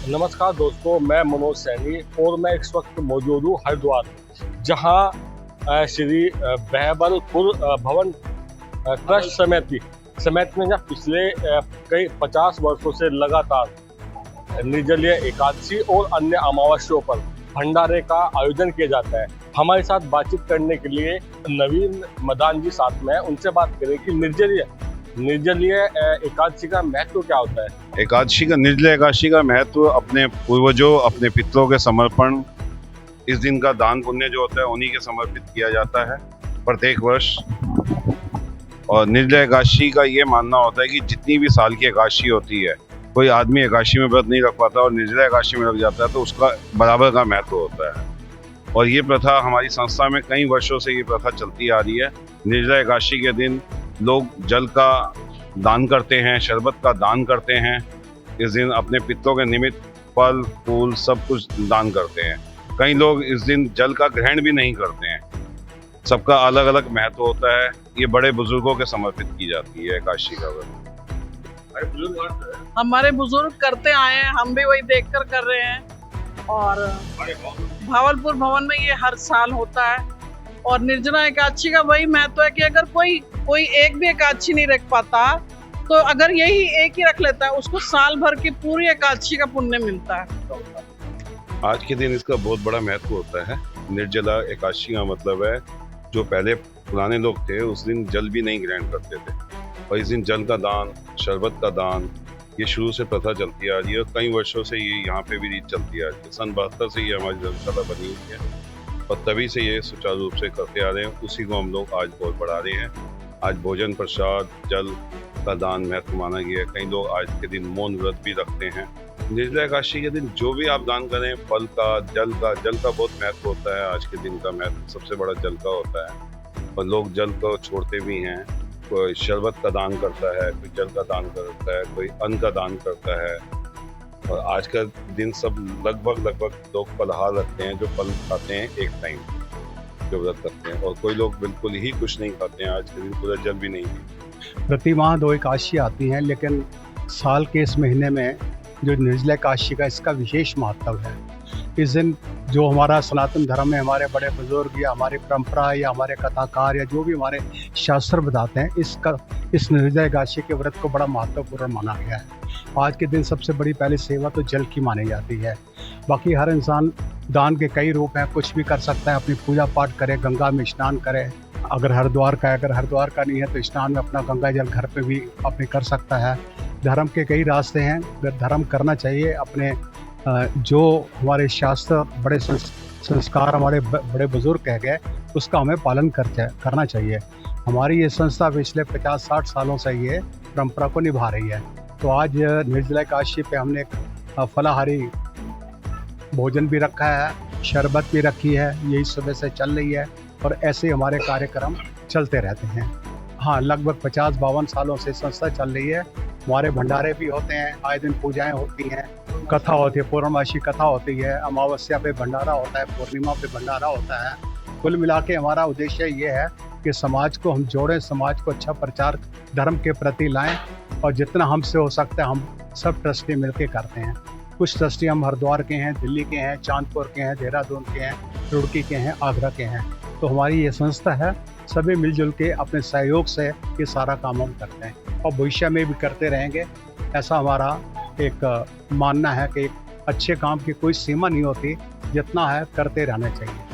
नमस्कार दोस्तों, मैं मनोज सैनी और मैं इस वक्त मौजूद हूँ हरिद्वार, जहाँ श्री बहबलपुर भवन ट्रस्ट समिति ने पिछले कई 50 वर्षों से लगातार निर्जलीय एकादशी और अन्य अमावस्याओं पर भंडारे का आयोजन किया जाता है। हमारे साथ बातचीत करने के लिए नवीन मदान जी साथ में हैं। उनसे बात करें कि निर्जलीय एकादशी का महत्व क्या होता है। निर्जलीय एकादशी का महत्व अपने पूर्वजों, अपने पितरों के समर्पण, इस दिन का दान पुण्य जो होता है उन्हीं के समर्पित किया जाता है प्रत्येक वर्ष। और निर्जलीय एकादशी का ये मानना होता है कि जितनी भी साल की एकादशी होती है, कोई आदमी एकादशी में व्रत नहीं रख पाता और निर्जलीय एकादशी में लग जाता है तो उसका बराबर का महत्व होता है। और ये प्रथा हमारी संस्था में कई वर्षों से ये प्रथा चलती आ रही है। निर्जलीय एकादशी के दिन लोग जल का दान करते हैं, शरबत का दान करते हैं। इस दिन अपने पितरों के निमित्त फल फूल सब कुछ दान करते हैं। कई लोग इस दिन जल का ग्रहण भी नहीं करते हैं। सबका अलग अलग महत्व होता है। ये बड़े बुजुर्गों के समर्पित की जाती है एकादशी का व्रत। हमारे बुजुर्ग करते आए हैं, हम भी वही देखकर कर रहे हैं। और भावलपुर भवन में ये हर साल होता है। और निर्जला एकादशी का वही महत्व है कि अगर कोई एक भी एकादशी नहीं रख पाता तो अगर यही एक ही रख लेता है उसको साल भर की पूरी एकादशी का पुण्य मिलता है। आज के दिन इसका बहुत बड़ा महत्व होता है। निर्जला एकादशी का मतलब है, जो पहले पुराने लोग थे उस दिन जल भी नहीं ग्रहण करते थे और इस दिन जल का दान, शरबत का दान, ये शुरू से प्रथा चलती आ रही है और कई वर्षों से ये यहाँ पे भी रीत चलती आ रही है। सन 72 से ये हमारी धर्मशाला बनी हुई है और तभी से ये सुचारू रूप से करते आ रहे हैं। उसी को हम लोग आज और बढ़ा रहे हैं। आज भोजन, प्रसाद, जल का दान महत्व माना गया है। कई लोग आज के दिन मौन व्रत भी रखते हैं। निर्जला एकादशी के दिन जो भी आप दान करें, फल का, जल का बहुत महत्व होता है। आज के दिन का महत्व सबसे बड़ा जल का होता है और लोग जल को छोड़ते भी हैं। कोई शरबत का दान करता है, कोई जल का दान करता है, कोई अन्न का दान करता है। और आज का दिन सब लगभग लोग फलाहार रखते हैं, जो फल खाते हैं एक टाइम जो व्रत करते हैं। और कोई लोग बिल्कुल ही कुछ नहीं खाते हैं। आज के दिन पूरा जल भी नहीं पीते। प्रति माह 2 एकादशी आती हैं, लेकिन साल के इस महीने में जो निर्जला एकादशी का इसका विशेष महत्व है। इस दिन जो हमारा सनातन धर्म में हमारे बड़े बुजुर्ग या हमारी परंपरा या हमारे कथाकार या जो भी हमारे शास्त्र बताते हैं, इस निर्जला एकादशी के व्रत को बड़ा महत्वपूर्ण माना गया है। आज के दिन सबसे बड़ी पहली सेवा तो जल की मानी जाती है। बाकी हर इंसान दान के कई रूप हैं, कुछ भी कर सकता है। अपनी पूजा पाठ करे, गंगा में स्नान करे। अगर हरिद्वार का नहीं है तो स्नान में अपना गंगा जल घर पे भी अपने कर सकता है। धर्म के कई रास्ते हैं, धर्म करना चाहिए। अपने जो हमारे शास्त्र, बड़े संस्कार हमारे बड़े बुजुर्ग कह गए, उसका हमें पालन करना चाहिए। हमारी ये संस्था पिछले 50-60 सालों से ये परंपरा को निभा रही है। तो आज निर्जला एकादशी पे हमने फलाहारी भोजन भी रखा है, शरबत भी रखी है, यही सुबह से चल रही है और ऐसे हमारे कार्यक्रम चलते रहते हैं। हाँ, लगभग 50-52 सालों से संस्था चल रही है। हमारे भंडारे भी होते हैं, आए दिन पूजाएं होती हैं, कथा होती है, पूर्णमासी कथा होती है, अमावस्या पे भंडारा होता है, पूर्णिमा पे भंडारा होता है। कुल मिला के हमारा उद्देश्य ये है कि समाज को हम जोड़ें, समाज को अच्छा प्रचार धर्म के प्रति लाएं और जितना हमसे हो सकता है हम सब ट्रस्टी मिलकर करते हैं। कुछ ट्रस्टी हम हरिद्वार के हैं, दिल्ली के हैं, चांदपुर के हैं, देहरादून के हैं, रुड़की के हैं, आगरा के हैं। तो हमारी ये संस्था है, सभी मिलजुल के अपने सहयोग से ये सारा काम हम करते हैं और भविष्य में भी करते रहेंगे। ऐसा हमारा एक मानना है कि अच्छे काम की कोई सीमा नहीं होती, जितना है करते रहना चाहिए।